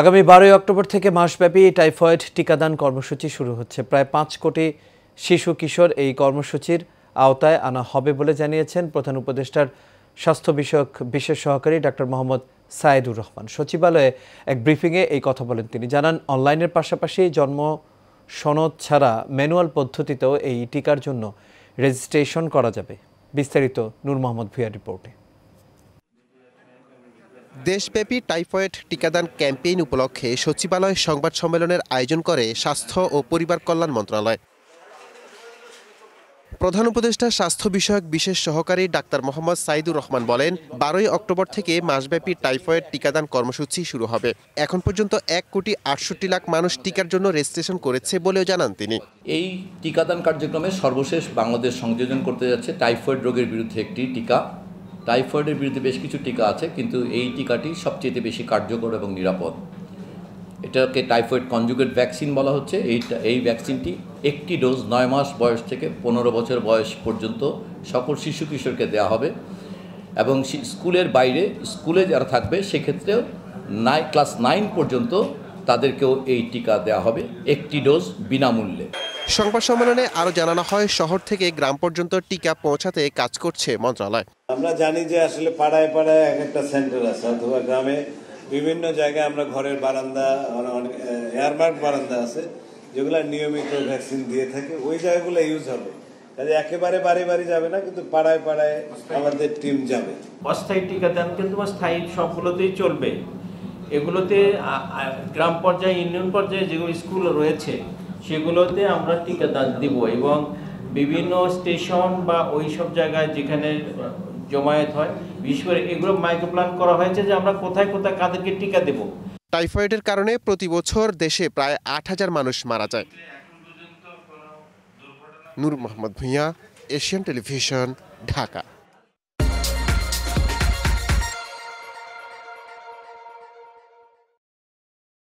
আগামী 12 অক্টোবর থেকে মাসব্যাপী টাইফয়েড টিকাদান কর্মসূচি শুরু হচ্ছে। প্রায় 5 কোটি শিশু কিশোর এই কর্মসূচির আওতায় আনা হবে বলে জানিয়েছেন প্রধান উপদেষ্টার স্বাস্থ্য বিষয়ক বিশেষ সহকারী ডাক্তার মোহাম্মদ সাইদুর রহমান। সচিবালয়ে এক ব্রিফিংয়ে এই কথা বলেন তিনি। জানান, অনলাইনের পাশাপাশি জন্ম সনদ ছাড়া ম্যানুয়াল পদ্ধতিতেও এই টিকার জন্য রেজিস্ট্রেশন করা যাবে। বিস্তারিত নূর মোহাম্মদ ভুঁইয়ার রিপোর্টে। দেশব্যাপী টাইফয়েড টিকাদান ক্যাম্পেইন উপলক্ষে সচিবালয় সংবাদ সম্মেলনের আয়োজন করে স্বাস্থ্য ও পরিবার কল্যাণ মন্ত্রণালয়। প্রধান উপদেষ্টা স্বাস্থ্য বিষয়ক বিশেষ সহকারী ডাক্তার মোহাম্মদ সাইদুর রহমান বলেন, 12 অক্টোবর থেকে মাসব্যাপী টাইফয়েড টিকাদান কর্মসূচি শুরু হবে। এখন পর্যন্ত 1,68,00,000 মানুষ টিকার জন্য রেজিস্ট্রেশন করেছে বলেও জানান তিনি। এই টিকাদান কার্যক্রমে সর্বশেষ বাংলাদেশ সংযোজন করতে যাচ্ছে টাইফয়েড রোগের বিরুদ্ধে একটি টিকা। টাইফয়েডের বিরুদ্ধে বেশ কিছু টিকা আছে, কিন্তু এই টিকাটি সবচেয়ে বেশি কার্যকর এবং নিরাপদ। এটাকে টাইফয়েড কনজুগেট ভ্যাকসিন বলা হচ্ছে। এই ভ্যাকসিনটি একটি ডোজ 9 মাস বয়স থেকে 15 বছর বয়স পর্যন্ত সকল শিশু কিশোরকে দেওয়া হবে এবং স্কুলের বাইরে স্কুলে যারা থাকবে সেক্ষেত্রেও ক্লাস 9 পর্যন্ত তাদেরকেও এই টিকা দেওয়া হবে, একটি ডোজ বিনামূল্যে। সংবাদ সম্মেলনে আরও জানানো হয়, শহর থেকে গ্রাম পর্যন্ত টিকা পৌঁছাতে কাজ করছে মন্ত্রণালয়। আমরা জানি যে আসলে পাড়ায় পাড়ায় একটা সেন্টার আছে, অথবা গ্রামে বিভিন্ন জায়গায় আমরা ঘরের বারান্দা, অনেক এয়ারমার্ক বারান্দা আছে যেগুলো নিয়মিত ভ্যাকসিন দিয়ে থাকে, ওই জায়গাগুলো ইউজ হবে। কাজে একেবারে বাড়ি বাড়ি যাবে না, কিন্তু পাড়ায় পাড়ায় আমাদের টিম যাবে। অস্থায়ী টিকাদান কিন্তু স্থায়ী সবগুলোতেই চলবে। এগুলোতে গ্রাম পর্যায়ে, ইউনিয়ন পর্যায়ে যেগুলো স্কুল রয়েছে সেগুলোতে আমরা টিকাদান দিব এবং বিভিন্ন স্টেশন বা ওই সব জায়গায় যেখানে জমায়েত হয়, বিশেষ করে এগুলো মাইক্রো প্ল্যান করা হয়েছে যে আমরা কোথায় কোথায় কাদেরকে টিকা দেব। টাইফয়েডের কারণে প্রতি বছর দেশে প্রায় 8,000 মানুষ মারা যায়। নূর মোহাম্মদ ভুঁইয়া, এশিয়ান টেলিভিশন, ঢাকা।